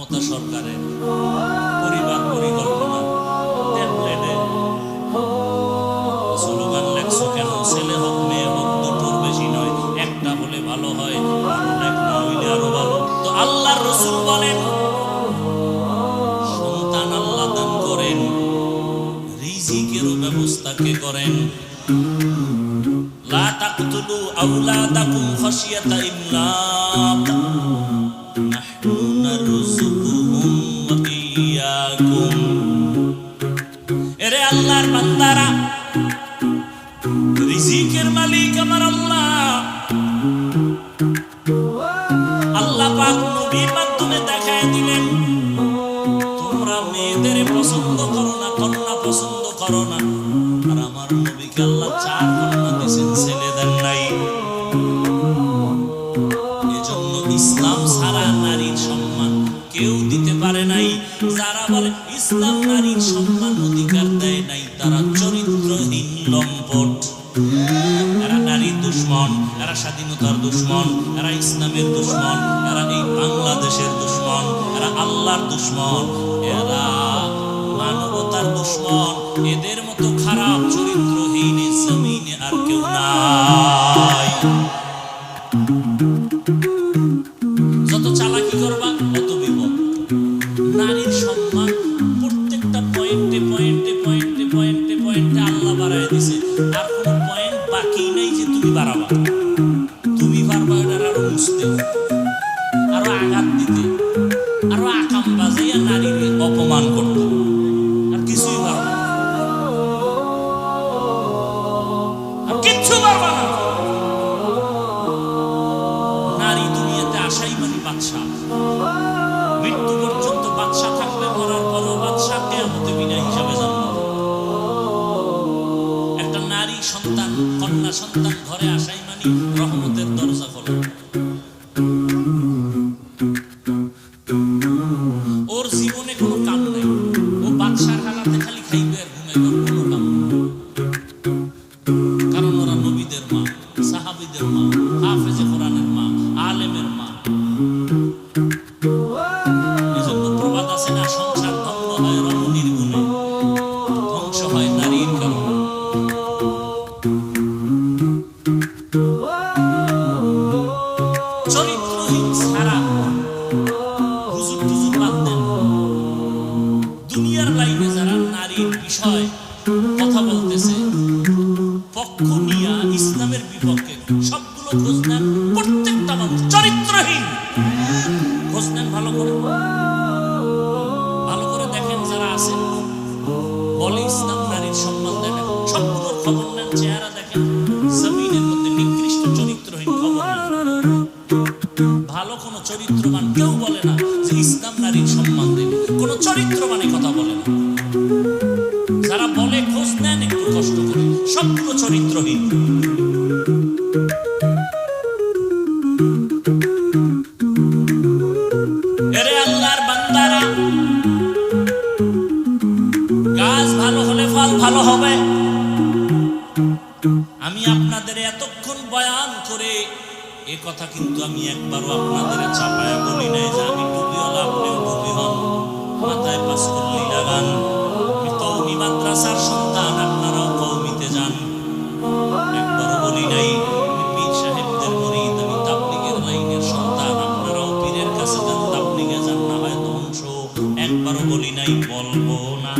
মমতা সরকারের পরিবার পরিকল্পনা ট্যাবলেটে স্লোগান লেখছো কেন? ছেলে হোক মেয়ে হোক দুটোর বেশি নয়, একটা হলে ভালো হয়, আরো এক না হইলে আরো ভালো। তো আল্লাহর রাসূল বলেন সন্তান আল্লাহ দান করেন, রিজিকেরও ব্যবস্থা কে করেন? লা তাকতুলু আওলাদাকুম খাশিয়াতা ইমলাক নাহনু নারযুকুহুম ওয়া ইয়্যাকুম। এরে আল্লাহর বান্দারা, রিজিকের মালিক আমার আল্লাহ। আল্লাহ পাক নবীর মাধ্যমে দেখায় দিলেন তোমরা মেয়েদের পছন্দ করো না, কন্যা পছন্দ করো না, আর আমার নবীকে আল্লাহ 4 কন্যা দিয়েছেন, ছেলে দেন নাই। এজন্য ইসলাম ছাড়া নারীর সম্মান কেউ দিতে পারে নাই। যারা বলে ইসলাম নারীর সম্মান অধিকার দেয় নাই, তারা চরিত্রহীন লম্পট। এরা নারীর দুশ্মন, এরা স্বাধীনতার দুশ্মন, এরা ইসলামের দুশ্মন, এরা এই বাংলাদেশের দুশ্মন, এরা আল্লাহর দুশ্মন, এরা মানবতার দুশ্মন। এদের মতো খারাপ চরিত্রহীন জমিনে আর কেউ নাই। যত চালাকি করবা তত বিপদ। নারীর সম্মান প্রত্যেকটা পয়েন্টে পয়েন্টে পয়েন্টে পয়েন্টে পয়েন্টে আল্লাহ বাড়ায় দিছে, আর কোনো পয়েন্ট বাকি নেই যে তুমি বাড়াবা। তুমি পারবা এটার আরো বুঝতে, আরো আঘাত দিতে, আরো আকাম বাজাইয়া নারীর অপমান করতে, আর কিছুই পারবা না, আর কিচ্ছু পারবা না। নারী দুনিয়াতে আসাই মানে বাদশা। মৃত্যু পর্যন্ত বাদশা থাকবে, মরার পরও বাদশা, কিয়ামতে বিনা হিসাবে জান্নাত। একটা নারী সন্তান, কন্যা সন্তান ঘরে আসাই মানে রহমতের দরজা খোলা। ওর জীবনে কোনো কাম নাই, ও বাদশার হালাতে খালি খাইবে আর ঘুমাইবে, কোনো কাম। কারণ ওরা নবীদের মা, সাহাবীদের মা, হাফেজে কোরআনের মা, আলেমের মা। এজন্য প্রবাদ আছে না, সংসার ধন্য হয় রমণীর গুণে, ধ্বংস হয় নারীর কারণে। চরিত্রহীন ছাড়া হুজুর টুজুর বাদ দেন। দুনিয়ার লাইনে যারা নারীর বিষয় কথা বলতেছে পক্ষ নিয়া ইসলামের বিপক্ষে, সবগুলো খোঁজ নেন। প্রত্যেকটা মানুষ চরিত্রহীন। খোঁজ নেন ভালো করে, ভালো করে দেখেন যারা আছে বলে ইসলাম নারীর সম্মান দেয় না, সবগুলোর খবর নেন, চেহারা দেখেন, জমিনের মধ্যে নিকৃষ্ট চরিত্রহীন খবর নেন। ভালো কোন চরিত্রবান কেউ বলে না যে ইসলাম নারীর সম্মান দেবে, কোন চরিত্রবানই কথা বলে না। যারা বলে খোঁজ নেন একটু কষ্ট করে, সবগুলো চরিত্রহীন। এরে আল্লাহর বান্দারা, গাছ ভালো হলে ফল ভালো হবে। আমি আপনাদের এতক্ষণ বয়ান করে এ কথা কিন্তু আমি একবারও আপনাদের চাপায়া বলি নাই যে আমি টুপিওয়ালা, আপনিও টুপি হন, মাথায় পাস করলেই লাগান। আমি কওমি মাদ্রাসার সন্তান, আপনারাও কওমিতে যান, একবারও বলি নাই। আমি পীর সাহেবদের মুরিদ, আমি তাবলীগের লাইনের সন্তান, আপনারাও পীরের কাছে যান, তাবলীগে যান, না হয় ধ্বংস। একবারও বলি নাই, বলবো না।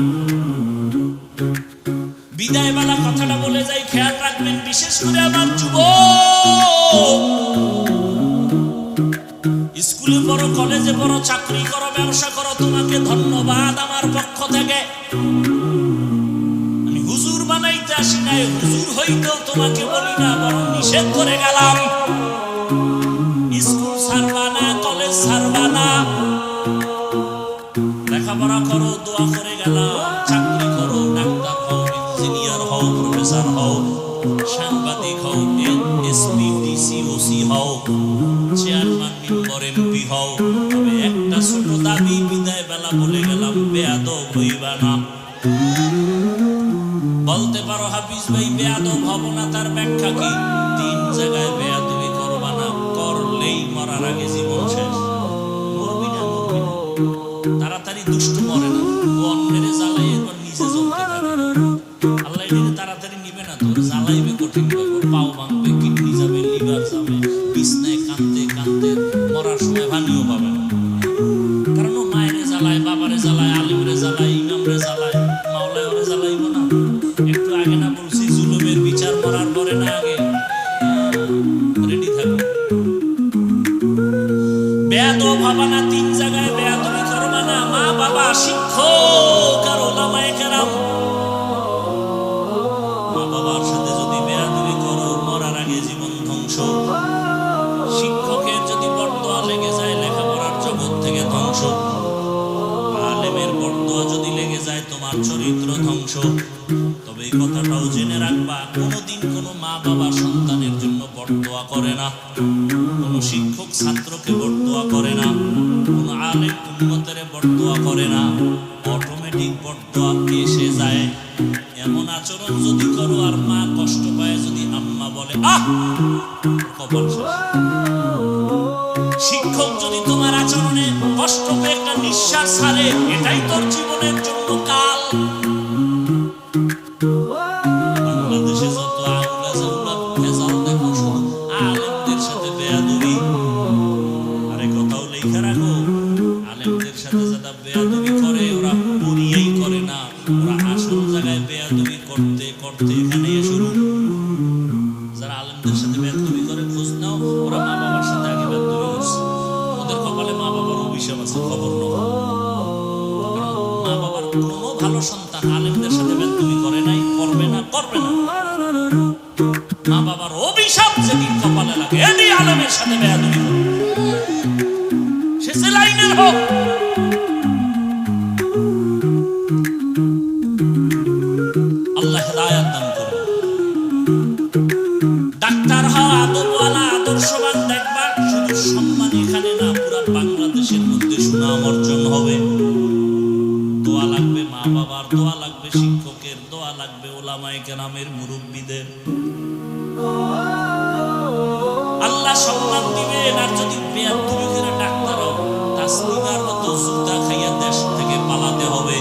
বিদায় বেলা কথাটা বলে যাই, খেয়াল রাখবেন, বিশেষ করে আমার যুবক। স্কুলে পড়ো, কলেজে পড়ো, চাকরি করো, ব্যবসা করো, তোমাকে ধন্যবাদ আমার পক্ষ থেকে। আমি হুজুর বানাইতে আসি নাই, হুজুর হইতেও তোমাকে বলি না, বরং নিষেধ করে গেলাম। স্কুল ছাড়বা না, কলেজ ছাড়বা না, লেখাপড়া করো, দোয়া করে গেলাম। চাকরি করো, ডাক্তার হও, ইঞ্জিনিয়ার হও, প্রফেসর হও, সাংবাদিক হও, এসপি, ডিসি, ওসি হও, চেয়ারম্যান, মেম্বার, এমপি হও। তবে একটা ছোট দাবি বিদায় বেলা বলে গেলাম, বেয়াদব হইবা না। বলতে পারো হাফিজ ভাই বেয়াদব হব না, তার ব্যাখ্যা কি? 3 জায়গায় বেয়াদবি করবা না, করলেই মরার আগে জীবন শেষ। মরবি না, মরবি না। তাড়াতাড়ি দুষ্ট মরে না, ও অন্যের জ্বালাই এবার নিজে জ্বলতে থাকে। আল্লাহ এটাকে তাড়াতাড়ি নিবে না, তোর জ্বালাইবে কঠিন ভাবে, ওর পাও ভাঙবে, কিডনি যাবে, লিভার যাবে, বিছনায় কাঁদতে কাঁদতে মরার সময় ভানিও পাবে না। কারণ ও মায়ের জ্বালায়, বাবারে জ্বালায়, আলিমরে জ্বালায়, ইমামরে জ্বালায়, মাওলায় ওরে জ্বালাইব না। একটু আগে না বলছি জুলুমের বিচার মরার পরে না আগে? রেডি থাকো। বেয়াদব হবা না, 3 জায়গায় বেয়াদবি করবা না, মা বাবা, শিক্ষক আর ওলামায়ে কেরাম। মা বাবার সাথে যদি বেয়াদবি করো মরার আগে জীবন ধ্বংস। শিক্ষকের যদি বরদোয়া লেগে যায় লেখাপড়ার জগৎ থেকে ধ্বংস। আলেমের বরদোয়া যদি লেগে যায় তোমার চরিত্র ধ্বংস। তবে এই কথাটাও জেনে রাখবা, কোনোদিন কোনো মা বাবা সন্তানের জন্য বরদোয়া করে না, কোনো শিক্ষক ছাত্রকে বরদোয়া করে না, কোনো আলেম উম্মতের বরদোয়া করে না। অটোমেটিক বরদোয়া এসে যায়। এমন আচরণ যদি করো আর মা কষ্ট পায়, যদি আম্মা বলে আহ, কপাল শেষ। শিক্ষক যদি তোমার আচরণে কষ্ট পেয়ে একটা নিঃশ্বাস ছাড়ে, এটাই তোর জীবনের জন্য কাল। বাংলাদেশে যত আউলা জাউলা ভেজাল দেখো, শুধু আলেমদের সাথে বেয়াদবি। আরে কথাও লেখা রাখো, আলেমদের সাথে যারা বেয়াদবি করে ওরা পড়িয়েই করে না, ওরা আসল জায়গায় বেয়াদবি করতে করতে এখানে শুরু। যারা আলেমদের সাথে বেয়াদবি করে খোঁজ নাও, ওরা মা বাবার সাথে আগে বেয়াদবি করছে। ওদের কপালে মা বাবার অভিশাপ আছে, খবর নাও। মা বাবার কোনো ভালো সন্তান আলেমদের সাথে বেয়াদবি করে নাই, করবে না, করবে না। মা বাবার অভিশাপ যেদিন কপালে লাগে, এটি আলেমের সাথে বেয়াদবি করে, সে যে লাইনের হোক। আল্লাহ হেদায়েত দান করুন। ডাক্তার হওয়া, আদবওয়ালা, আদর্শবান দেখবা, শুধু সম্মান এখানে না, পুরা বাংলাদেশের মধ্যে সুনাম অর্জন হবে। দোয়া লাগবে মা বাবার, দোয়া লাগবে শিক্ষকের, দোয়া লাগবে ওলামায়ে কেরামের, মুরব্বীদের। আল্লাহ সম্মান দিবেন। আর যদি বেয়াদবি করে ডাক্তার হও, তাসলিমার মতো জুতা খাইয়া দেশ থেকে পালাতে হবে।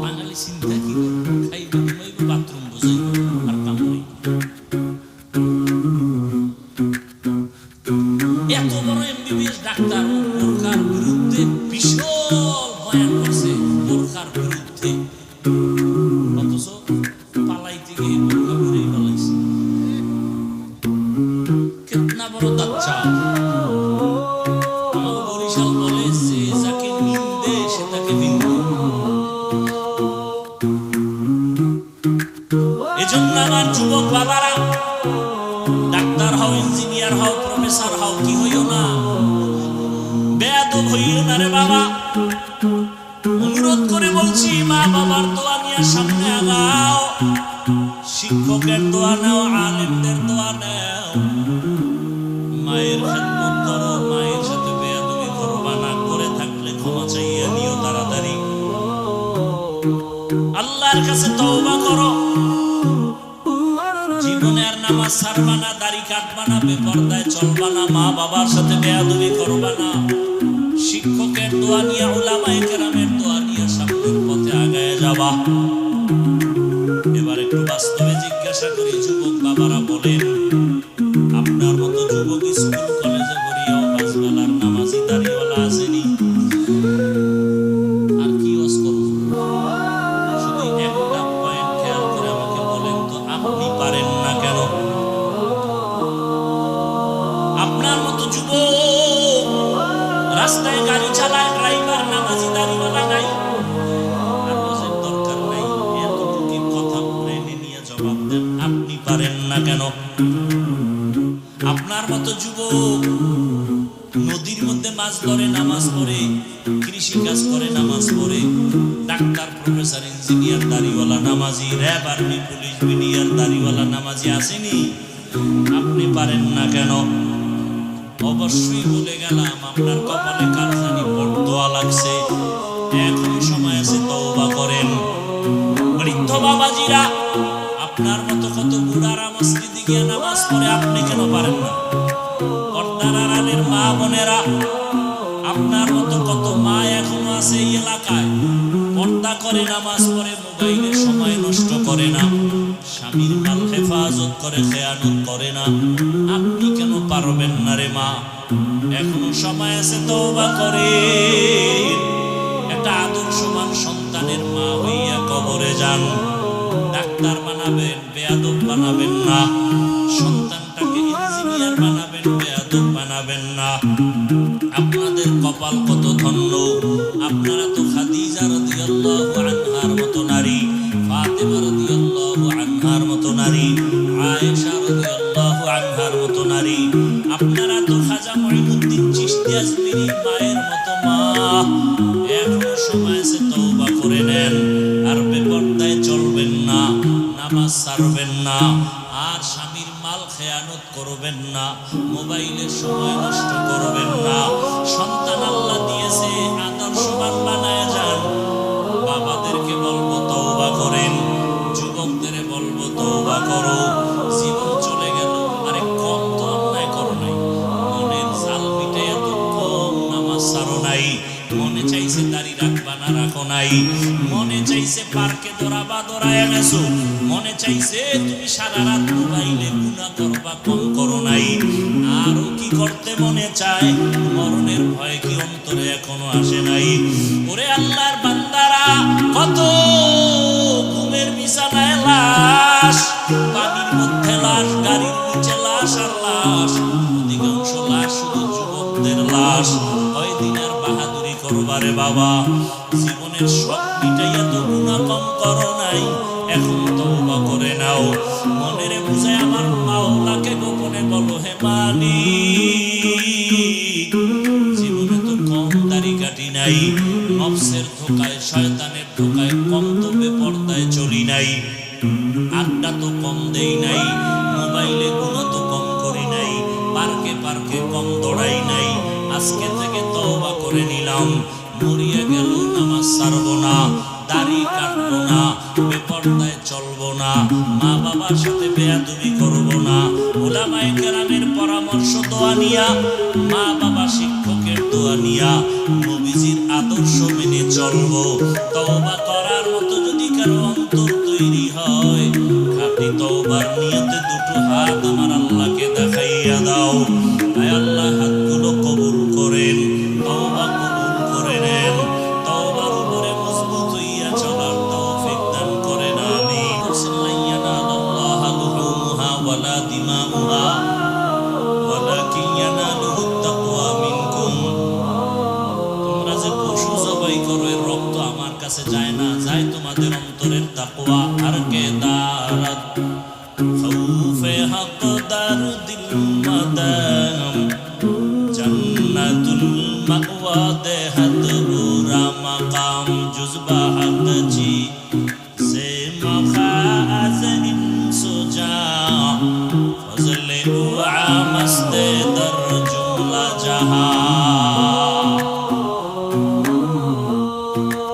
বাঙালি চিন্তা কি খাইবে, ঘুমাইবে, বাথরুম বুঝাইবে আর কাম নাই। এত বড় এমবিবিএস ডাক্তার বোরখার বিরুদ্ধে বিশাল বয়ান করছে, বোরখার বিরুদ্ধে, অথচ পালাইতে গিয়ে বোরখা ঘুরে পালাইছে। কেতনা বড় দাচ্চা। আমার বরিশাল বলে যে যাকে নিন্দে সে তাকে বিন্দু। এজন্য আমার যুবক বাবারা, ডাক্তার হও, ইঞ্জিনিয়ার হও, প্রফেসর হও, কি হইও না, বেয়াদব হইও না রে বাবা। অনুরোধ করে বলছি, মা বাবার দোয়া নিয়ে সামনে আগাও, শিক্ষকের দোয়া নাও, আলেমদের দোয়া নাও। মায়ের খেদমত করো, মায়ের সাথে বেয়াদবি করবা না, করে থাকলে ক্ষমা চাইয়া নিও তাড়াতাড়ি। আল্লাহর কাছে তওবা করো। জীবনে আর নামাজ ছাড়বা না, দাড়ি কাটবা না, বেপরদায় চলবা না, মা বাবার সাথে বেয়াদবি করবা না। শিক্ষকের দোয়া নিয়ে, উলামায়ে কেরামের দোয়া নিয়ে সামনের পথে আগায় যাবা। এবার একটু বাস্তবে জিজ্ঞাসা করি, যুবক বাবারা বলেন, আপনার মতো যুবক স্কুল কলেজে পড়িয়াও পাঁচবেলার নামাজি দাড়িওয়ালা আসেনি? আর কি ওয়াজ করব? শুধু একটা পয়েন্ট খেয়াল করে আমাকে বলেন তো, আপনি পারেন না কেন? আপনার মতো যুবক রাস্তায় গাড়ি চালায়, ড্রাইভার নামাজি দাড়িওয়ালা নাই? নামাজের দরকার নাই, এতটুকু কথা ব্রেনে নিয়ে জবাব দেন, আপনি পারেন না কেন? আপনার মতো যুবক নদীর মধ্যে মাছ ধরে, নামাজ পড়ে, কৃষি কাজ করে, নামাজ পড়ে, ডাক্তার, প্রফেসর, ইঞ্জিনিয়ার দাড়িওয়ালা নামাজি, র্যাব, আর্মি, পুলিশ, বিডিআর দাড়িওয়ালা নামাজি আসেনি? আপনি পারেন না কেন? অবশ্যই বলে গেলাম, আপনার কপালে কার জানি বরদোয়া লাগছে। এখন সময় আছে, তওবা করেন। বৃদ্ধ বাবাজিরা, আপনার মতো কত বুড়ারা মসজিদে গিয়ে নামাজ পড়ে, আপনি কেন পারেন না? পর্দার আড়ালের মা বোনেরা, আপনার মতো কত মা এখনো আছে এই এলাকায়, পর্দা করে নামাজ পড়ে, মোবাইলে সময় নষ্ট করে না, স্বামীর মাল হেফাজত করে, খেয়ানত করে না। আপনি কেন পারবেন না রে মা? এখনো সময় আছে, তওবা করেন। একটা আদর্শবান সন্তানের মা হইয়া কবরে যান। ডাক্তার বানাবেন, বেয়াদব বানাবেন না। সন্তানটাকে ইঞ্জিনিয়ার বানাবেন, বেয়াদব বানাবেন না। আপনাদের কপাল কত ধন্য, আপনারা তো খাদিজা রাদিয়াল্লাহু আনহার মতো নারী, ফাতেমা রাদিয়াল্লাহু আনহার মতো নারী, আয়েশা রাদিয়াল্লাহু আনহার মতো নারী। আপনারা তো খাজা মুঈনুদ্দিন চিশতি আজমিরি মায়ের মতো মা। এখনো সময় আছে, তওবা করে নেন। আর বেপরদায় চলবেন না, নামাজ ছাড়বেন না, আর স্বামীর মাল খেয়ানত করবেন না, মোবাইলের সময় নষ্ট করবেন না। সন্তান আল্লাহ দিয়েছে, আদর্শবান বানায় যান। বাবাদেরকে বলবো তওবা করেন, যুবকদের বলবো তওবা করো। জীবন চলে গেল, আরে কম তো অন্যায় করো নাই, মনের জাল মিটাইয়া তো কম নামাজ ছাড়ো নাই। মনে চাইছে দাড়ি রাখবা না, রাখো নাই। মনে চাইছে পার্কে দৌড়াবা, দৌড়ায় গেছো। মনে চাইছে তুমি সারা রাত মোবাইলে গুনাহ করবা, কম করো নাই। আরো কি করতে মনে চায়? মরণের ভয় কি অন্তরে এখনো আসে নাই? ওরে আল্লাহর বান্দারা, কত ঘুমের বিছানায় লাশ, পানির মধ্যে লাশ, গাড়ির নিচে লাশ আর লাশ। অধিকাংশ লাশ শুধু যুবকদের লাশ। কয়দিন আর বাহাদুরি করবারে বাবা? জীবনের সব মিটাইয়া তো গুনাহ কম করো নাই, এখন তওবা করে নাও। মনের বুঝায় আমার মাওলাকে গোপনে বলো, হে মালিক, জীবনে তো কম দাড়ি কাটি নাই, নফসের ধোকায়, শয়তানের ধোকায় কম তো বেপরদায় চলি নাই, আড্ডা তো কম দেই নাই, মোবাইলে গুনাহ তো কম করি নাই, পার্কে পার্কে কম দৌড়াই নাই। আজকে থেকে তওবা করে নিলাম, মরিয়া গেল নামাজ ছাড়বো না, দাড়ি কাটবো না, বেপরদায় চলবো না, মা বাবার সাথে বেয়াদবি করবো না। উলামায়ে কেরামের পরামর্শ দোয়া নিয়া, মা বাবা শিক্ষকের দোয়া নিয়া, নবীজির আদর্শ মেনে চলবো। তওবা করার মতো যদি কারো অন্তর তৈরি হয়, খাঁটি তওবার নিয়তে দুটো হাত আমার আল্লাহকে দেখাইয়া দাও। আয় আল্লাহ, হাতগুলো কবুল করেন, তওবা কবুল করে নেন, তওবার উপরে মজবুত হইয়া চলার তৌফিক দান করেন। আমিন। লা ইয়ানালাল্লাহু লুহুমুহা ওয়ালা দিমাউহা ওয়ালাকিন ইয়ানালুহুত তাকওয়া মিনকুম। তোমরা যে পশু জবাই করো, এর রক্ত আমার কাছে যায় না, যায় তোমাদের অন্তরের তাকওয়া। আর কে দারাত খাউফে হক দারুদিল মাদাম, জান্নাতুল মাওয়া দেহাত বুরা মাকাম, জুজবা হাকজি সে মাখাজ ইনসুজা, ফজলে উআ মস্তে দর জুমলা জাহা।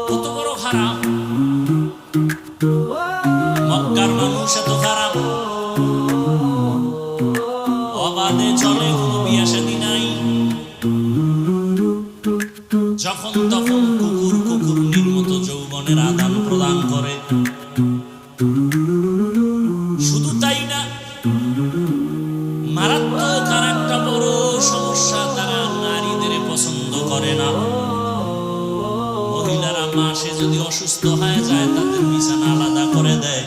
কত বড় খারাপ মক্কার মানুষ, এত খারাপ, অবাধে চলে, কোনো বিয়া শাদী নাই। যখন তখন কুকুর কুকুরনির মতো যৌবনের আদান প্রদান করে। শুধু তাই না, মারাত্মক আর একটা বড় সমস্যা, তারা নারীদের পছন্দ করে না। মহিলারা মাসে যদি অসুস্থ হয়ে যায়, তাদের বিছানা আলাদা করে দেয়।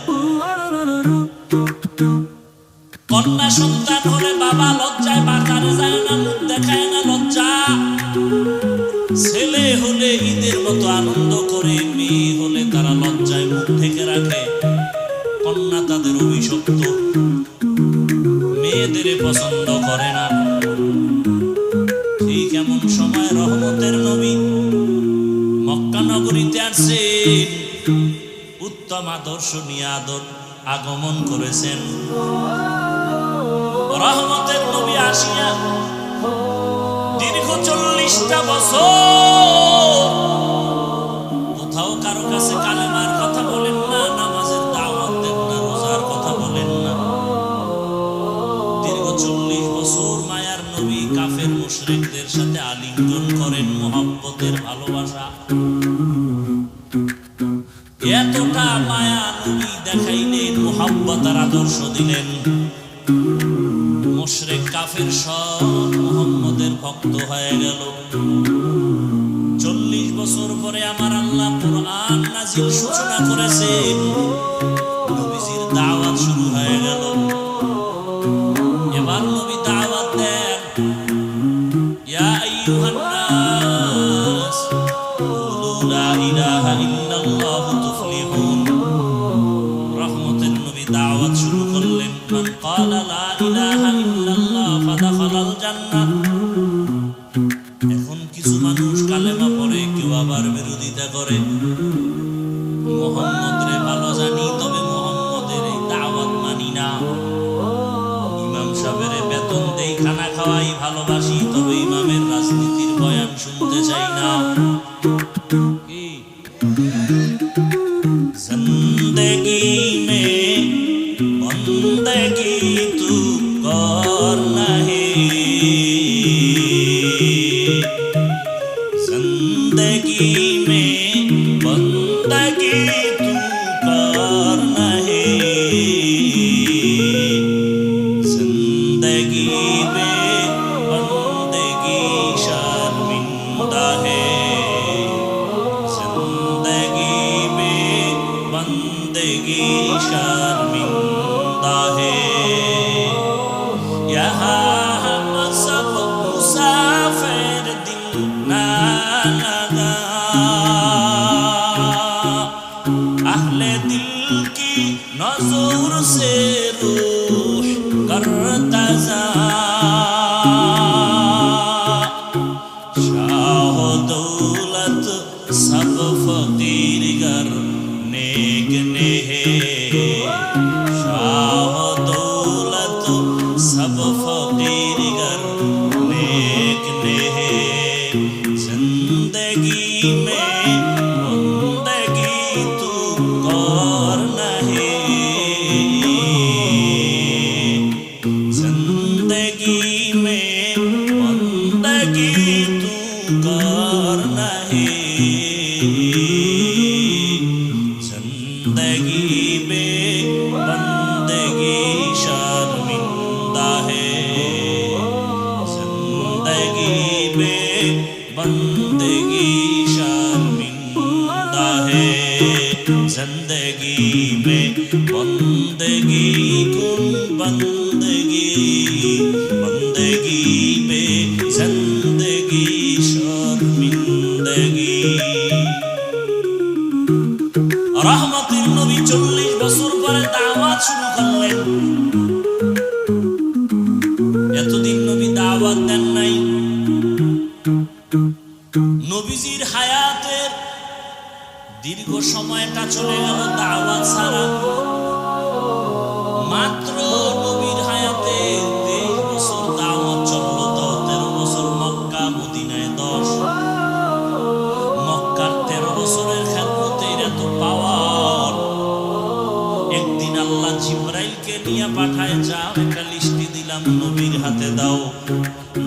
কন্যা সন্তান হলে বাবা লজ্জায় বাজারে যায় না, মুখ দেখায় না, লজ্জা। ছেলে হলে ঈদের মতো আনন্দ করে, মেয়ে হলে তারা লজ্জায় মুখ ঢেকে রাখে। কন্যা তাদের অভিশপ্ত, মেয়েদের পছন্দ করে না। ঠিক এমন সময় রহমতের নবী মক্কা নগরীতে আসছেন, উত্তম আদর্শ নিয়ে আগমন করেছেন। রহমতের নবী আসিয়া দীর্ঘ 40টা বছর কোথাও কারো কাছে কালেমার কথা বলেন না, নামাজের দাওয়াত দেন না, রোজার কথা আদর্শ দিলেন। মুশরিক কাফের সব মুহাম্মদের ভক্ত হয়ে গেল। 40 বছর পরে আমার আল্লাহ কুরআন নাজিল সূচনা করেছেন, নবীজির দাওয়াত শুরু হয়ে গেল। এবার নবী দাওয়াত দেন, ইয়া আইয়ুহান নাস কুলু লা ইলাহা ইল্লাল্লাহু তুফলিহুন। রহমতের নবী দাওয়াত শুরু করলেন, মান ক্বালা লা ইলাহা ইল্লাল্লাহ ফাদাখালাল জান্নাহ। এখন কিছু মানুষ কালেমা পড়ে, কেউ আবার বিরোধিতা করে। মুহাম্মদরে ভালো জানি, তবে মুহাম্মদের এই দাওয়াত মানি না। ইমাম সাহেবের বেতন দেই, খানা খাওয়াই ভালোবাসি, তবে ইমামের রাজনীতির বয়ান শুনতে চাই না। কি জিন্দেগি মে বন্দেগি তু করনা হে, जिंदगी में बंदगी तू करना है, जिंदगी में बंदगी शर्मिंदा है, जिंदगी में बंदगी शर्मिंदा है। यहाँ हम सब मुसाफिर दिल ना लगा, अहले दिल की नज़र से रूह करता जा, शाह दौलत सब फकीर गर नेक ने है, शाह दौलत सब फकीर गर नेक ने है, जिंदगी में बंदगी तू करना है, जिंदगी में बंदगी तू करना है, जिंदगी में बंदगी शर्मिंदा है, जिंदगी में बंदगी शर्मिंदा है, जिंदगी में बंदगी कुन बंदगी, बंदगी में जिंदगी शर्मिंदगी। रहमतेर नबी 40 বছর পরে দাওয়াত শুরু করলেন। এতদিন নবী দাওয়াত দেন নাই। নবীজির হায়াতের দীর্ঘ সময়টা চলে গেল দাওয়াত ছাড়া। মাত্র নবীর হায়াতে 23 বছর দাওয়াত চলল, তো 13 বছর মক্কা, মদিনায় 10। মক্কার 13 বছরের খেদমতের এত পাওয়ার। একদিন আল্লাহ জিবরাইলকে নিয়ে পাঠায়, যাও একটা লিস্টি দিলাম, নবীর হাতে দাও।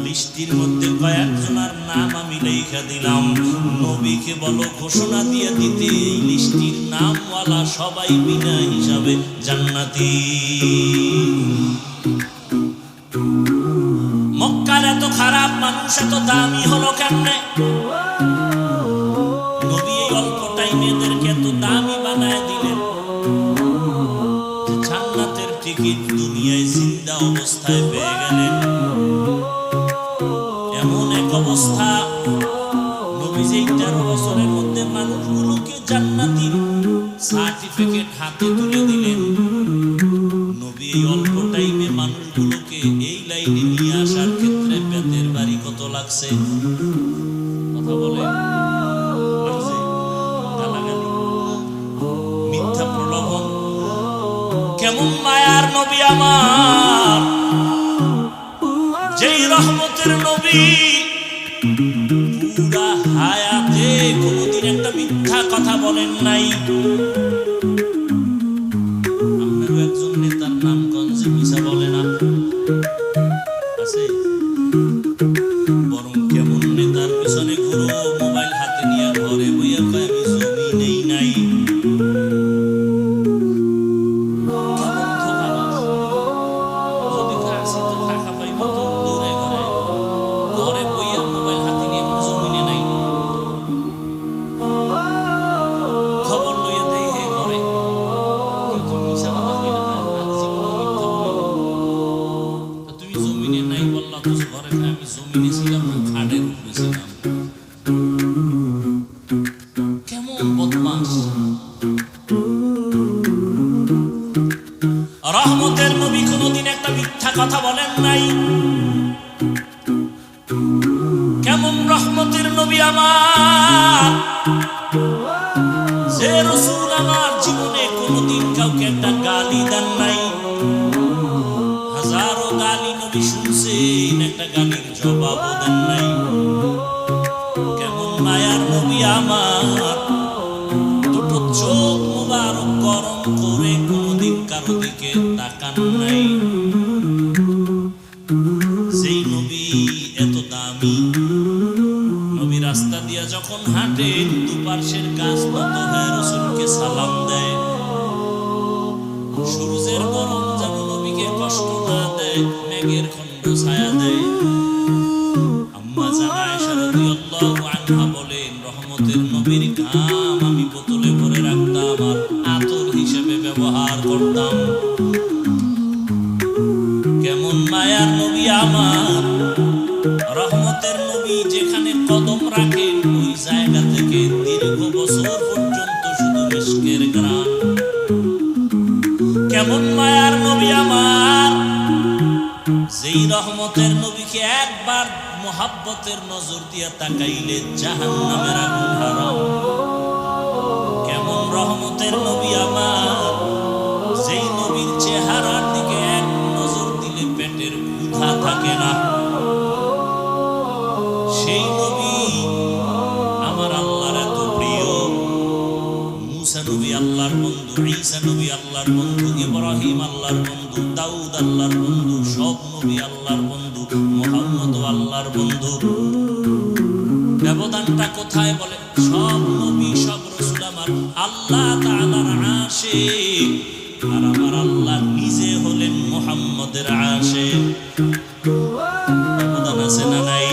লিস্টির মধ্যে কয়েকজনের নাম আমি লেখা দিলাম, নবীকে বলো ঘোষণা দিয়ে দিতে, এই লিস্টির নামওয়ালা সবাই বিনা হিসাবে জান্নাতি। মক্কার এত খারাপ মানুষ এত দামি হলো কেমনে? নবী এই অল্প টাইমে এদেরকে এত দামি বানায় দিলেন। জান্নাতের টিকিট দুনিয়ায় জিন্দা অবস্থায় পেয়ে গেলেন। এমন এক অবস্থা, নবীজি 13 বছরের মধ্যে মানুষগুলোকে জান্নাতীর সার্টিফিকেট হাতে তুলে দিলেন। নবী এই অল্প টাইমে মানুষগুলোকে এই লাইনে নিয়ে আসার ক্ষেত্রে বেতের বাড়ি কত লাগছে? কথা বলে লাগছে? গালাগালি, মিথ্যা প্রলোভন। কেমন মায়ার নবী আমার, যেই রহমতের নবী পুরা হায়াতে কোনদিন একটা মিথ্যা কথা বলেন নাই। আপনারও একজন নেতার নাম গঞ্জে মিশা বলে না আছে? বরং কেমন নেতার পিছনে ঘুরো, মোবাইল হাতে নিয়ে ঘরে বইয়া কয় আমি জমি নেই নাই। কেমন ধোঁকা মিথ্যা কথা বলেন নাই। কেমন রহমতের নবী আমার, যে রাসূল আমার জীবনে কোনোদিন কাউকে একটা গালি দেন নাই। হাজারো গালি নবী শুনছেন, একটা গালির জবাবও দেন নাই। কেমন মায়ার নবী আমার, দুটো চোখ মুবারক গরম করে কোনোদিন কারো দিকে তাকান নাই। যেই নবী এত দামি, নবী রাস্তা দিয়া যখন হাঁটেন দুপার্শ্বের গাছ নত হয়ে রাসূলকে সালাম দেয়। সূর্যের গরম যেন নবীকে কষ্ট না দেয়, মেঘের খণ্ড ছায়া দেয়। আম্মা জান আয়েশা রাদিয়াল্লাহু আনহা বলেন, রহমতের নবীর ঘাম আমি বোতলে ভরে রাখতাম আর আতর হিসেবে ব্যবহার করতাম। কেমন মায়ার নবী আমার, রহমতের নবী যেখানে কদম রাখেন ওই জায়গা থেকে দীর্ঘ বছর পর্যন্ত শুধু মিশকের ঘ্রাণ। কেমন মায়ার নবী আমার, যেই রহমতের নবীকে একবার মোহাব্বতের নজর দিয়া তাকাইলে জাহান্নামের আগুন হারাম। কেমন রহমতের নবী আমার, যেই নবীর চেহারার দিকে এক নজর দিলে পেটের ক্ষুধা থাকে না। সেই নবী আমার আল্লাহর এত প্রিয়। মুসা নবী আল্লাহর বন্ধু, ঈসা নবী আল্লাহর বন্ধু, ইব্রাহিম আল্লাহর বন্ধু, দাউদ আল্লাহর বন্ধু, সব নবী আল্লাহর বন্ধু, মুহাম্মদ আল্লাহর বন্ধু। ব্যবধানটা কোথায় বলে? সব নবী সব রাসূল আমার আল্লাহ তাআলার আশিক, আর আমার আল্লাহ নিজে হলেন মুহাম্মদের আশিক। ব্যবধান আছে না নাই?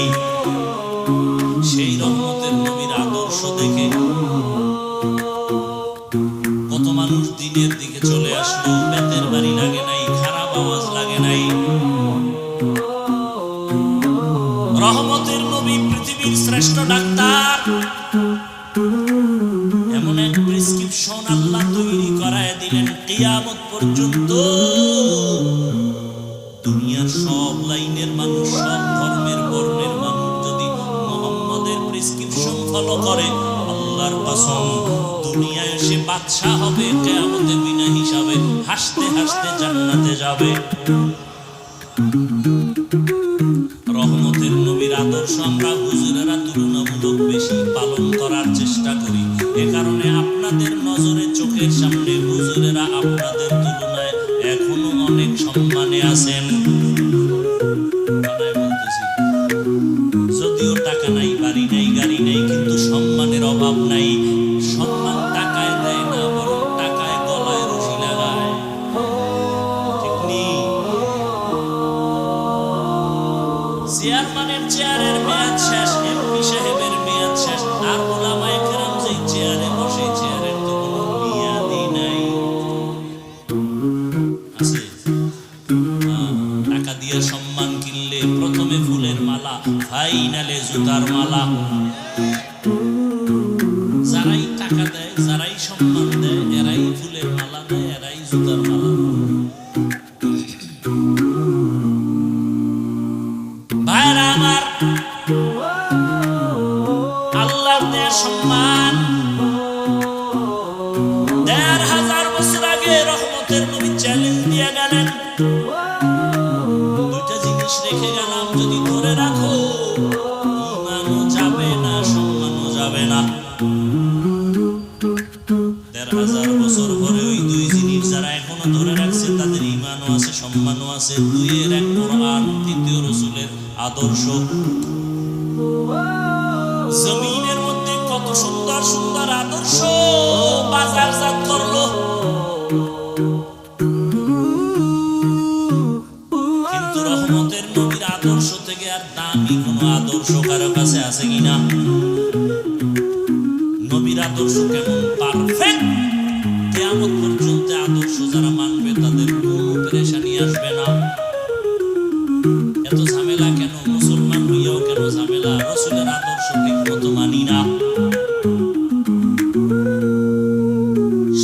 সেই রহমতের নবীর আদর্শ দেখে কত মানুষ দিনের দিকে চলে আসলো, বেতের বাড়ি লাগে নাই, খারাপ আওয়াজ লাগে নাই। রহমতের নবী পৃথিবীর শ্রেষ্ঠ ডাক্তার। এমন এক প্রেসক্রিপশন আল্লাহ তৈরি করায় দিলেন, কিয়ামত পর্যন্ত দুনিয়ার সব লাইনের মানুষ, সব ধর্মের বর্ণের মানুষ যদি মুহাম্মদের প্রেসক্রিপশন ফলো করে, আল্লাহর কসম দুনিয়ায় সে বাদশা হবে, কিয়ামতে বিনা হিসাবে হাসতে হাসতে জান্নাতে যাবে। রহমতের নবীর আদর্শ আমরা হুজুরেরা তুলনামূলক বেশি পালন করার চেষ্টা করি। এ কারণে আপনাদের নজরে চোখের সামনে হুজুরেরা আপনাদের তুলনায় এখনো অনেক সম্মানে আছেন। যদিও টাকা নাই, বাড়ি নাই, গাড়ি নাই, কিন্তু সম্মানের অভাব নাই। সম্মান টাকায় দেয় না, বরং টাকায় গলায় রশি লাগায়। ঠিক নেই? চেয়ারম্যানের চেয়ারের মেয়াদ শেষ, এমপি সাহেবের মেয়াদ শেষ, আর ওলামায়ে কেরাম যেই চেয়ারে বসে, চেয়ারের তো কোনো মেয়াদই নাই। আছে? টাকা দিয়ে সম্মান কিনলে প্রথমে ফুলের মালা, ফাইনালে জুতার মালা। যারাই টাকা দেয়, যারাই সম্মান দেয়, এরাই ফুলের মালা দেয়, এরাই জুতার মালা। ভাইরা আমার, আল্লাহর দেয়া সম্মান ১,৫০০ বছর আগে রহমতের নবী চ্যালেঞ্জ দিয়ে গেলেন, দুইটা জিনিস রেখে গেলাম, যদি ধরে রাখো ঈমানও যাবে না, সম্মানও যাবে না। ১,৫০০ বছর পরে ওই দুই জিনিস যারা এখনো ধরে রাখছে তাদের ঈমানও আছে, সম্মানও আছে। দুইয়ের এক কোরআন, তৃতীয় রাসূলের আদর্শ। জমিনের মধ্যে কত সুন্দর সুন্দর আদর্শ বাজারজাত করলো, কিন্তু রহমতের নবীর আদর্শ থেকে আর দামি কোনো আদর্শ কারো কাছে আছে কিনা? নবীর আদর্শ কেমন পারফেক্ট, কিয়ামত পর্যন্ত আদর্শ যারা মানবে তাদের কোনো পেরেশানি আসবে না। এত ঝামেলা কেন? মুসলমান হইয়াও কেন ঝামেলা? রাসূলের আদর্শ ঠিক মতো মানি না।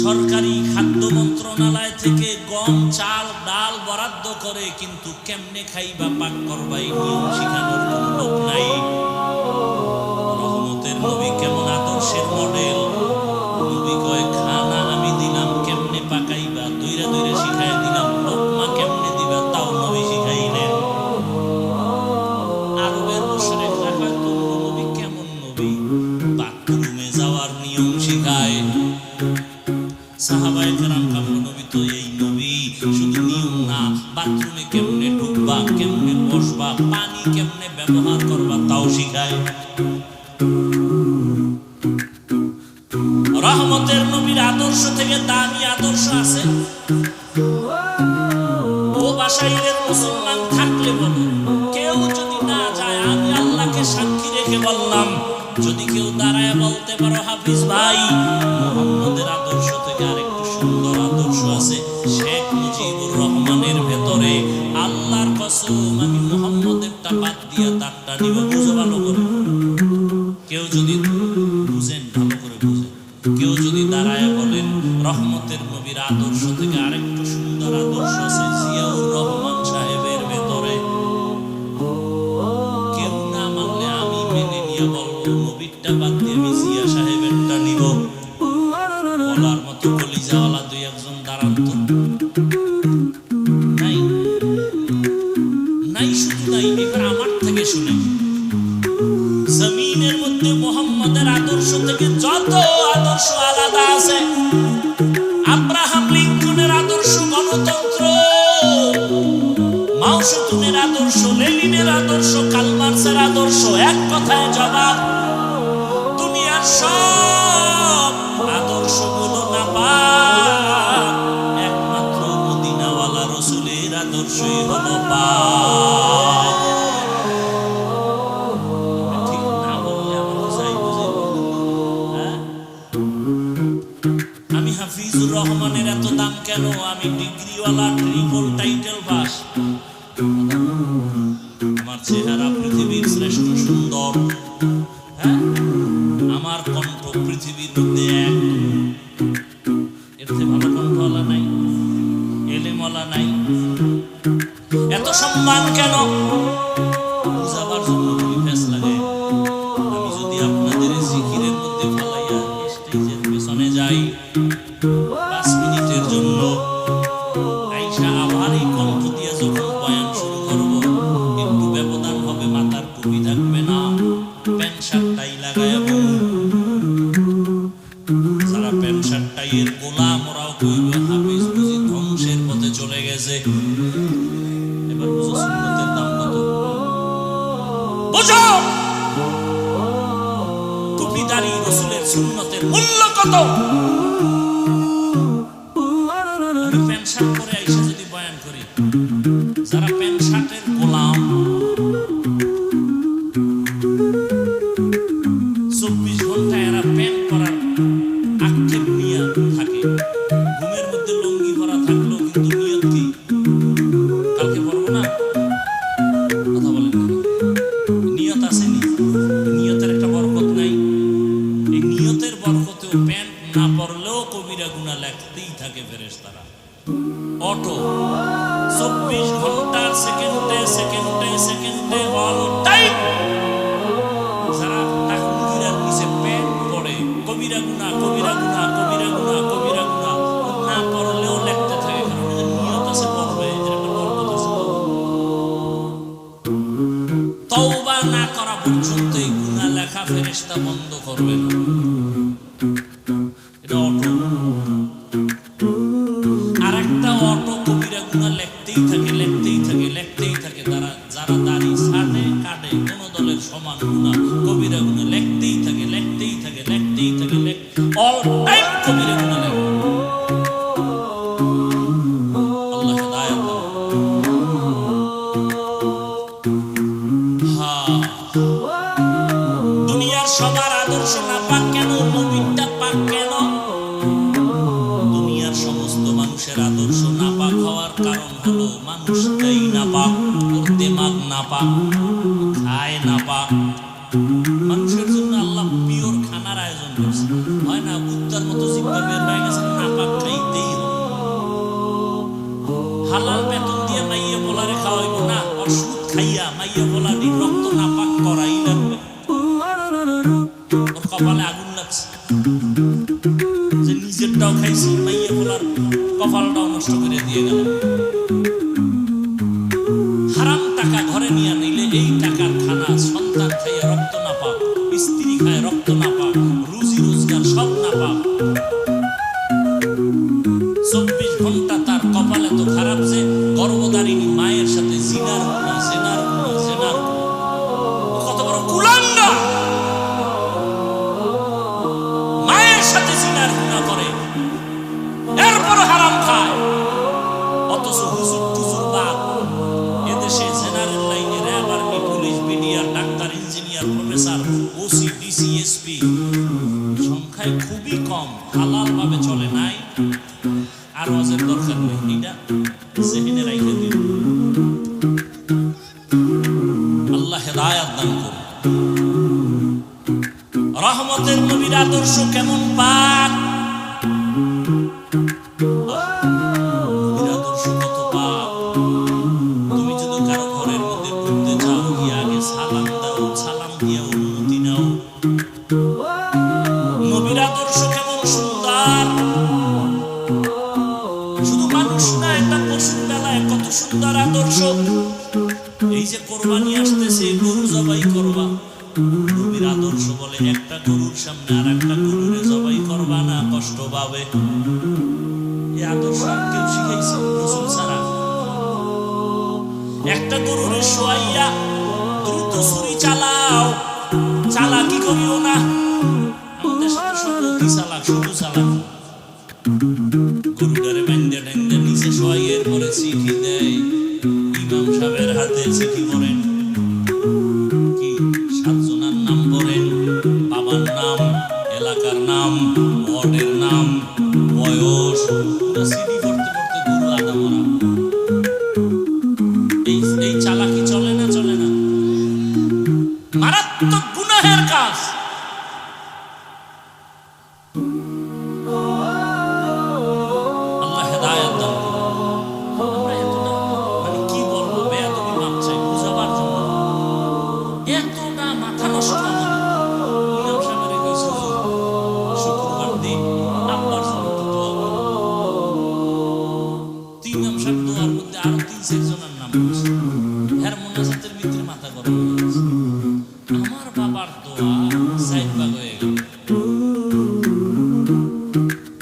সরকারি খাদ্য মন্ত্রণালয় থেকে গম, চাল, ডাল বরাদ্দ করে, কিন্তু কেমনে খাইবা পাক করবা এই নিয়ম শিখানোর কোন লোক নাই। রহমতের নবী কেমন আদর্শের মডেল। নবী কয় খানা আমি দিলাম কেমনে পাকাইবা, দইরা দইরা শিখাই দিলাম। লোকমা কেমনে দিবা তাও নবী শিখাইলেন। আরবের মুশরিকরা কয় তোমরা নবী কেমন নবী, বাথরুমে যাওয়ার নিয়ম শিখায়। সাহাবায়ে কেরাম কামল নবী তো এই নবী, শুধু নিয়ম না, বাথরুমে কেমনে ঢুকবা, কেমনে বসবা, পানি কেমনে ব্যবহার করবা তাও শিখায়। রহমতের নবীর আদর্শ থেকে দামি আদর্শ আছে? ও বাসাইলের মুসলমান থাকলে বলো, কেউ যদি না যায় আমি আল্লাহকে সাক্ষী রেখে বললাম, যদি কেউ দাঁড়ায় বলতে পারো হাফিজ ভাই মুহাম্মদের আদর্শ থেকে আরেকটু সুন্দর আদর্শ আছে শেখ মুজিবুর রহমানের ভেতরে, আল্লাহর কসম আমি মুহাম্মদেরটা বাদ দিয়া তারটা নিব। বুঝো ভালো করে, কেউ যদি বুঝেন ভালো করে বুঝেন, কেউ যদি দাঁড়ায় বলেন রহমতের নবীর আদর্শ থেকে আরেকটু সুন্দর আদর্শ আছে জিয়াউর রহমান সাহেবের ভেতরে, কেউ না মানলে আমি মেনে নিয়ে বলবো নবীরটা বাদ দিয়ে আমি জিয়া সাহেবেরটা নিব। বলার মতো কলিজাওয়ালা দুই একজন দাঁড়ান তো। নাই নাই, শুধু নাই, এবার আমার থেকে শুনে। জমিনের মধ্যে মুহাম্মদের আদর্শ থেকে যত আদর্শ আলাদা আছে, আব্রাহাম লিঙ্কনের আদর্শ গণতন্ত্র, মাও সেতুনের আদর্শ, লেনিনের আদর্শ, কার্ল মার্ক্সের আদর্শ, এক কথায় জবাব দুনিয়ার সব আদর্শগুলো নাপাক, একমাত্র মদিনাওয়ালা রাসূলের আদর্শই হলো পাক। ঠিক না বললে আমার বুঝাই বুঝে। আমি হাফিজুর রহমানের এত দাম কেন? আমি ডিগ্রিওয়ালা, ট্রিপল টাইটেল পাস, আমার চেহারা পৃথিবীর শ্রেষ্ঠ সুন্দর, আমার কণ্ঠ পৃথিবীর মধ্যে এক, এর চেয়ে ভালো কণ্ঠওয়ালা নাই, এলেমওয়ালা নাই। এত সম্মান কেন? বুঝাবার জন্য খুবই ফেস লাগে। আমি যদি আপনাদের জিকিরের মধ্যে ফালাইয়া স্টেজের পেছনে যাই 5 মিনিটের জন্য, আইসা আবার এই কণ্ঠ দিয়ে যখন বয়ান শুরু করবো, একটু ব্যবধান হবে, মাথার টুপি থাকবে না, প্যান্ট শার্ট টাই লাগায়, যারা প্যান্ট শার্ট টাইয়ের গোলাম ওরাও কইবে হাফিজ বুঝি ধ্বংসের পথে চলে গেছে। এবার বুঝো সুন্নতের দাম কত, বুঝো টুপিদারি রাসূলের সুন্নতের মূল্য কত। আমি প্যান্ট শার্ট পরে আইসা যদি বয়ান করি, যারা প্যান্ট শার্টের গোলাম 24 ঘন্টা এরা প্যান্ট পরার আক্ষেপ নিয়ে থাকে, ঘুমের মধ্যে লুঙ্গি পরা থাকলো কিন্তু নিয়ত কি কালকে পরবো না, কথা বলেন নিয়ত আসেনি, নিয়তের একটা বরকত নাই। এই নিয়তের বরকতেও প্যান্ট না পরলেও কবিরা গুনাহ লেখতেই থাকে ফেরেশতারা। অটো 24 ঘন্টার সেকেন্ডে সেকেন্ডে সেকেন্ডে অল টাইম যারা তাকবীরের নিচে প্যান্ট পরে কবিরা গুনাহ কবিরা গুনাহ কবিরা গুনাহ কবিরা গুনাহ না পড়লেও লিখতে থাকে, কারণ এর নিয়ত আছে পড়বে, এর একটা বরকত আছে। তওবা না করা পর্যন্ত এই গুনাহ লেখা ফেরেশতা বন্ধ করবে না। এটা অটো। আরেকটা অটো কবিরা গুনাহ লিখতেই থাকে লিখতেই থাকে লিখতেই থাকে, যারা দাড়ি ছাড়ে কাটে কোন দলের সমান গুনাহ কবিরা গুনাহ লিখতেই থাকে লিখতেই থাকে লিখতেই থাকে অল টাইম কবিরা গুনাহ লেখে। আল্লাহ হেদায়েত দান। দুনিয়ার সবার আদর্শ না পাক কেন? নবীটা পাক কেন? দুনিয়ার সমস্ত মানুষের আদর্শ না পাক হওয়ার কারণ হলো মানুষটাই না পাক, ওর দিমাগ না পাক, খায় না পাক। মানুষের জন্য আল্লাহ পিওর খানার আয়োজন করছে, হয় না কুত্তার মতো জিব্বা বের হয়ে গেছে, না পাক খাইতেই হবে। হালাল বেতন দিয়ে মাইয়ে মাইয়া বলানি রক্ত না পাক করাই লাগবে। ওর কপালে আগুন লাগছে যে নিজেরটাও খাইছি, মাইয়া বলার কপালটাও নষ্ট করে দিয়ে গেল। হারাম টাকা ঘরে নিয়ে নিলে এই টাকার খানা সন্তান খাইয়া রক্ত না পাক, স্ত্রী খায় রক্ত না পাক, রুজি রোজগার সব না পাক। 24 ঘন্টা তার কপালে তো খারাপ যে গর্ভধারিণী মায়ের সাথে জিনার গুনাহ, জিনার গুনাহ, জিনার গুনাহ। কত বড় কুলাঙ্গা, মায়ের সাথে জিনার গুনাহ করে এরপর হারাম খায়। অথচ হুজুর টুজুর বাপ এদেশে জেনারেল লাইনে RAB, army, police, BDR, doctor, engineer, professor, OC, DC, SP সংখ্যায় খুবই কম। হালাল ভাবে চলে নাই, আর ওয়াজের দরকার নেই। এটা জেহেনে রাখতে দিন। আল্লাহ হেদায়েত দান করুন। রহমতের নবীর আদর্শ কেমন পাক, নবীর আদর্শ কত পাক। তুমি যদি কারো ঘরের মধ্যে ঢুকতে চাও, গিয়ে আগে সালাম দাও, সালাম দিয়ে অনুমতি নাও। নবীর আদর্শ কেমন সুন্দর, শুধু মানুষ না, এটা পশুর বেলায় কত সুন্দর আদর্শ। এই যে কোরবানি আসতেছে, গরু জবাই করবা, নবীর আদর্শ বলে একটা গরুর সামনে আর একটা গরুরে জবাই করবা না, কষ্ট পাবে। এই আদর্শ কেউ শিখাইছে? রাসূল ছাড়া। একটা গরুরে শোয়াইয়া দ্রুত ছুরি চালাও, চালাকি করিও না। আমাদের সাথে শুধু কি চালাক, শুধু চালাক। গরুটারে বান্ধে টান্ধে নিচে শোয়াই, এরপরে চিঠি দেয়। ইমাম সাহেবের হাতে চিঠি পড়েন, কি 7 জনের নাম পড়েন, বাবার নাম, এলাকার নাম, ওয়ার্ডের নাম, বয়স, পুরো চিঠি পড়তে পড়তে গরু আদা মরা। এই চালাকি চলে না? চলে না? মারাত্মক গুনাহের কাজ। আল্লাহ হেদায়েত দান করুন। আমরা এতটা মানে কি বলবো, বেয়াদবি মাপ চাই বুঝাবার জন্য, এতটা মাথা নষ্ট আমাদের। ইমাম সাহেবের কইছে শুক্রবার দিন আব্বার জন্য দোয়া করো। ইমাম সাহেব দোয়ার মধ্যে আরো 3-4 জনের নাম বলছে। এর মোনাজাতের ভিতরে মাথা গরম হয়ে গেছে। আমার বাবার দোয়া 4 ভাগ হয়ে গেল।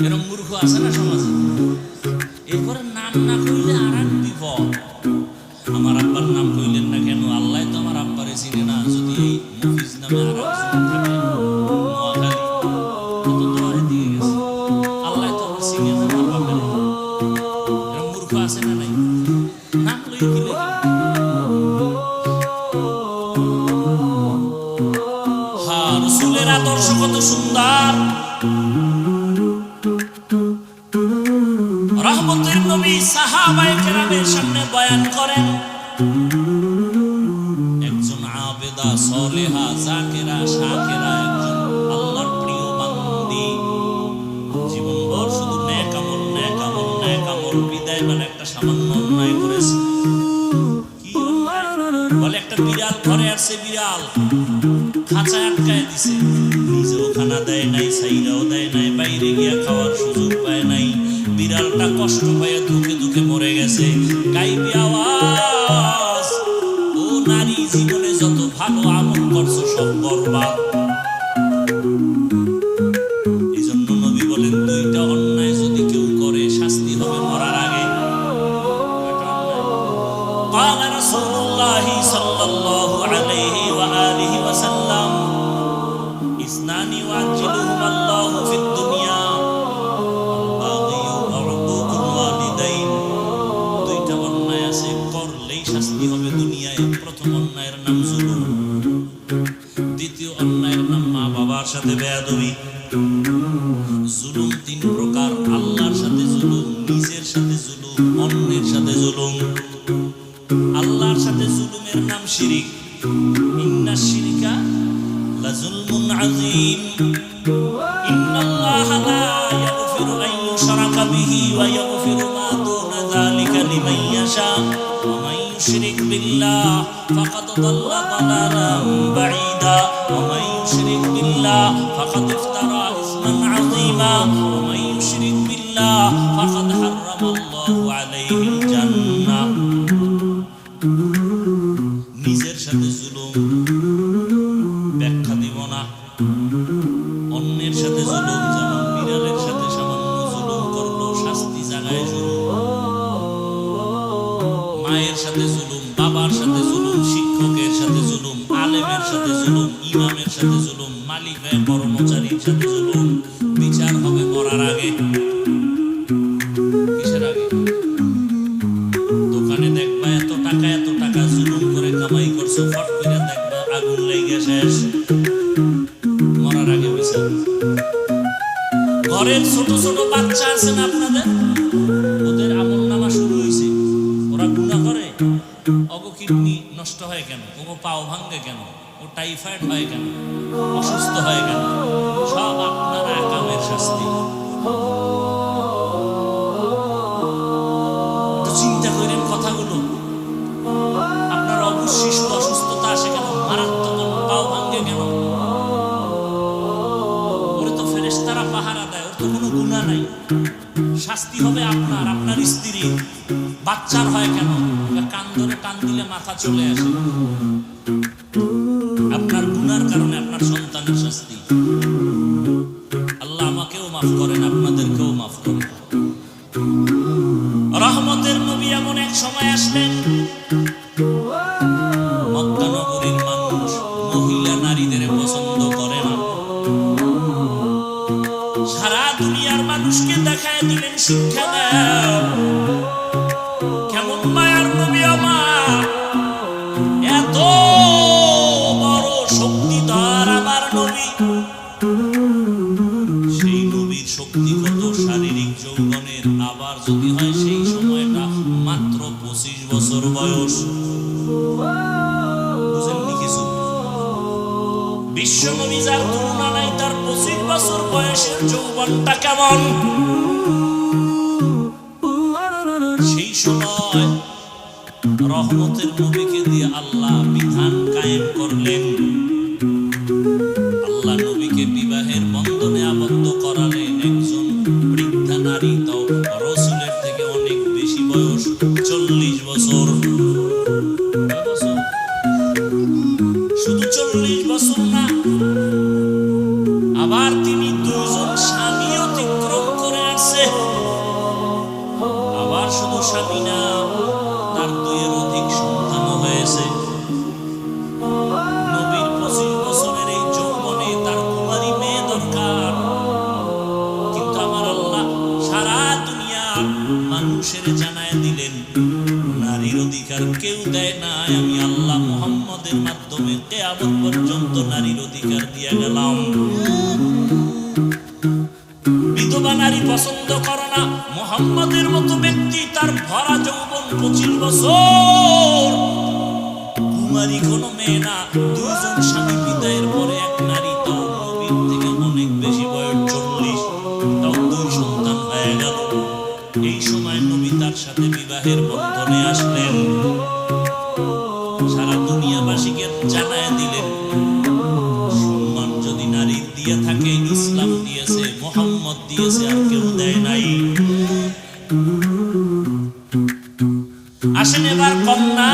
এরকম মূর্খ আছে না সমাজে? এরপরে নাম না কইলে আর এক বিপদ। আমার আব্বার নাম কইলেন না কেন? আল্লাহ তো আমার আব্বারে চিনে না। যদি এই মুফিজ নামে আর একজন থাকে নোয়াখালী, কত দোয়ারে দিয়ে গেছে, আল্লাহ তো আমার চিনে না, আমার বাপের। এরকম মূর্খ আছে না নাই? নাম লইয়ে কি লেখে? হ্যাঁ, রাসূলের আদর্শ কত সুন্দর। রহমতের নবী সাহাবায়ে কেরামের সামনে বয়ান করেন, একজন আবেদা, সলেহা, জাকেরা, শাকেরা, একজন আল্লাহর প্রিয় বান্দি, জীবনভর শুধু নেক আমল, নেক আমল, নেক আমল। বিদায় বেলা একটা সামান্য অন্যায় করেছে। কি অন্যায়? বলে একটা বিড়াল ঘরে আসছে, বিড়াল খাঁচায় আটকায় দিছে, নিজেও খানা দেয় নাই, সাইরাও দেয় নাই, বাইরে গিয়া খাওয়ার সুযোগ পায় নাই। বিড়ালটা কষ্ট পাইয়া ধুকে ধুকে মরে গেছে। গাইবি আওয়াজ, ও নারী, জীবনে যত ভালো আমল করছো সব বরবাদ। এই জন্য নবী বলেন, 2টা অন্যায় যদি কেউ করে শাস্তি হবে মরার আগে। قال رسول الله صلى الله عليه وآله وسلم اثنان يعجلهما الله في الدنيا الباغي وعقوق الوالدين। 2টা অন্যায় আছে, করলেই শাস্তি হবে দুনিয়ায়। প্রথম অন্যায়ের নাম জুলুম, দ্বিতীয় অন্যায়ের নাম মা বাবার সাথে বেয়াদবি। জুলুম 3 প্রকার: আল্লাহর সাথে জুলুম, নিজের সাথে জুলুম, অন্যের সাথে জুলুম। আল্লাহর সাথে জুলুমের নাম শিরিক। ইন্নাশ শিরকা লাযুলমুন আযীম। ইন্নাল্লাহা লা ইয়াগফিরু আন ইউশরাকা বিহি ওয়া ইয়াগফিরু মা দুনা যালিকা লিমান ইয়াশা। ومن يشرك بالله فقد ضل ضلالا بعيدا ومن يشرك بالله فقد افترى إثما عظيما ومن يشرك بالله فقد حرم الله عليه الجنة নিজের সাথে জুলুম ব্যাখ্যা দিব না অন্যের সাথে জুলুম যেমন বিড়ালের সাথে সামান্য জুলুম করলো শাস্তি জাগায় জুলুম মায়ের সাথে জুলুম বাবার সাথে জুলুম শিক্ষকের সাথে জুলুম আলেমের সাথে জুলুম ইমামের সাথে জুলুম মালিক হয়ে কর্মচারীর সাথে জুলুম বিচার হবে মরার আগে কিসের আগে দোকানে দেখবা এত টাকা জুলুম করে কামাই করছো ফট করে দেখবা আগুন লেগে শেষ মরার আগে বিচার ঘরের ছোট ছোট বাচ্চা আছেন আপনাদের ওদের আমল নামা শুরু হয়েছে ওরা গুনাহ করে ওগো কিডনি নষ্ট হয় কেন ওগো পাও ভাঙে কেন ও টাইফয়েড হয় কেন অসুস্থ হয় কেন সব আপনারা কামের শাস্তি চিন্তা করেন কথাগুলো আপনার অবশিষ্ট অসুস্থতা আসে কেন মারাত্মক পাও ভাঙে কেন ওরে তো ফেরেশতারা পাহারা দেয় ওর তো কোনো গুনাহ নাই শাস্তি হবে আপনার স্ত্রীর বাচ্চার হয় কেন কান ধরে টান দিলে মাথা চলে আসে আপনার গুনার কারণে আপনার সন্তানের শাস্তি আল্লাহ আমাকেও মাফ করেন আপনাদেরকেও মাফ করেন রহমতের নবী এমন এক সময় আসলেন মক্কা নগরীর মানুষ মহিলা নারীদের পছন্দ করে না সারা দুনিয়ার মানুষকে দেখায় দিলেন শিক্ষা দাও কেমন মায়ার নবী আমার এত বড় শক্তিধর আমার নবী সেই নবীর শক্তি কত শারীরিক যৌবনের আবার যদি হয় সেই সময়টা মাত্র 25 বছর বয়স বুঝেননি কিছু বিশ্ব নবী যার তুলনা নাই তার 25 বছর বয়সের যৌবনটা কেমন সেই সময় রহমতের নবীকে দিয়ে আল্লাহ বিধান কায়েম করলেন আল্লাহ নবীকে বিবাহের বন্ধনে আবদ্ধ করালেন একজন বৃদ্ধা নারী তাও রাসূলের থেকে অনেক বেশি বয়স 40 বছর শুধু 40 বছর না আবার তিনি দুজন স্বামী অতিক্রম করে আসছে আবার শুধু স্বামী না তার 2 অধিক সন্তান হয়েছে নবীর 25 বছরের এই যৌবনে তার কুমারী মেয়ে দরকার কিন্তু আমার আল্লাহ সারা দুনিয়ার মানুষের জানায় দিলেন নারীর অধিকার কেউ দেয় না আমি আল্লাহ মুহাম্মদের মাধ্যমে কিয়ামত পর্যন্ত নারীর অধিকার দিয়ে গেলাম বিধবা নারী পছন্দ করো না মুহাম্মদের মতো ব্যক্তি তার ভরা যৌবন 25 বছর কুমারী কোনো মেয়ে না দুইজন স্বামী বিদায়ের পরে এক নারী তাও নবীর থেকে অনেক বেশি বয়স 40 তাও 2 সন্তান হয়ে গেল এই সময় নবী তার সাথে বিবাহের বন্ধনে আসলেন সারা দুনিয়াবাসীকে জানায় দিলেন সম্মান যদি নারীর দিয়ে থাকে ইসলাম দিয়েছে মুহাম্মদ দিয়েছে আর কেউ দেয় নাই আসেন এবার কন্যা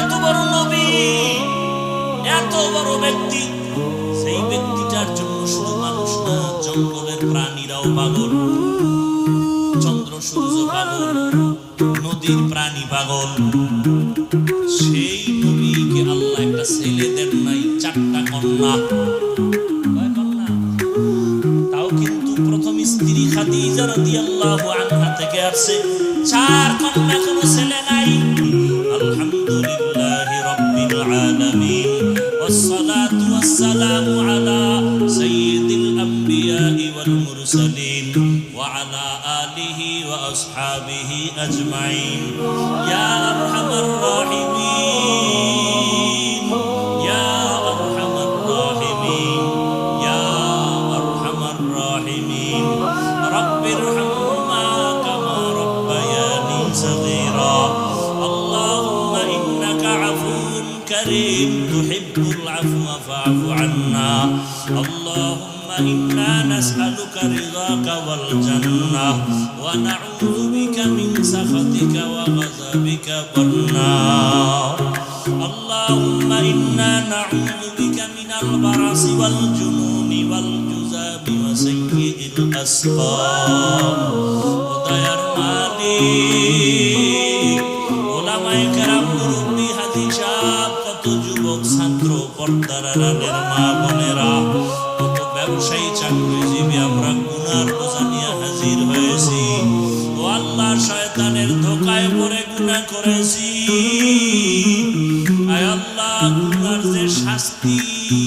এত বড় নবী এত বড় ব্যক্তি সেই ব্যক্তিটার জন্য শুধু মানুষ না জঙ্গলের প্রাণীরাও পাগল চন্দ্র সূর্য পাগল নদীর প্রাণী পাগল সেই নবীকে আল্লাহ একটা ছেলে দেন নাই 4টা কন্যা তাও কিন্তু প্রথম স্ত্রী খাদিজা রাদিয়াল্লাহু আনহা থেকে আসছে 4 কন্যা কোনো ছেলে নাই আলহামদুলিল্লাহি রাব্বিল আলামিন ওয়াসসালাতু ওয়াসসালামু আলা সাইয়্যিদিল আমবিয়া'i ওয়াল মুরসালিন ওয়া আলা আলিহি ওয়া আসহাবিহি আজমাইন ইয়া আরহামার রাহিমিন ইয়া আরহামার রাহিমিন ইয়া আরহামার রাহিমিন রাব্বিরহামহুমা কামা كريم تحب العفو فاعف عنا اللهم إنا نسألك رضاك والجنة ونعوذ بك من سخطك وغضبك والنار اللهم إنا نعوذ بك من البرص والجنون والجذام وسيء الأسقام ودير مالك ওলামায়ে কেরাম মুরব্বি হাজী সাহেব কত যুবক ছাত্র পর্দার আড়ালের মা বোনেরা কত ব্যবসায়ী চাকরিজীবী আমরা গুনার বোঝা নিয়ে হাজির হয়েছি ও আল্লাহ শয়তানের ধোকায় পড়ে গুনাহ করেছি আয় আল্লাহ গুনার যে শাস্তি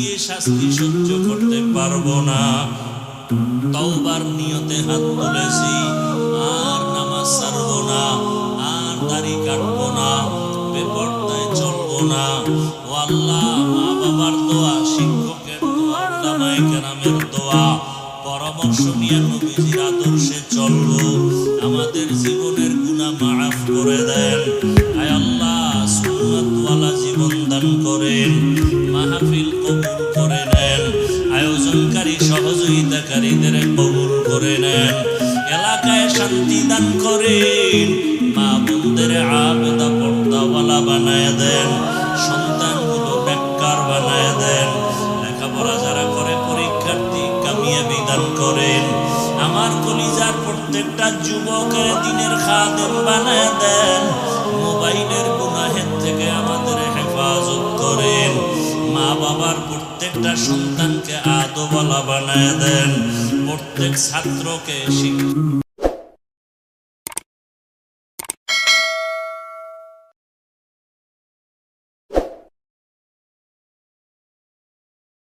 এই শাস্তি সহ্য করতে পারবো না তওবার নিয়তে হাত তুলেছি আর নামাজ ছাড়বো না আর দাড়ি কাটবো না বেপরদায় চলবো না ও আল্লাহ মা বাবার দোয়া শিক্ষকের দোয়া উলামায়ে কেরামের দোয়া পরামর্শ নিয়ে নবীজির আদর্শে চলবো আমাদের জীবনের গুনাহ মাফ করে দেন আয় আল্লাহ সুন্নাতওয়ালা জীবন দান করেন মাহফিল কবুল করে নেন আয়োজনকারী সহযোগিতাকারীদের কবুল করে নেন এলাকায় শান্তি দান করেন মা বোনদের আবেদা পর্দাওয়ালা বানায় দেন সন্তানগুলো বেকার বানায় দেন লেখাপড়া যারা করে পরীক্ষার্থী কামিয়াবি দান করেন আমার কলিজার প্রত্যেকটা যুবকের দিনের খাদেম বানায় দেন মোবাইলের গুনাহের থেকে আমাদের হেফাজত করেন মা বাবার প্রত্যেকটা সন্তানকে আদওয়ালা বানায় দেন প্রত্যেক ছাত্রকে শিক্ষা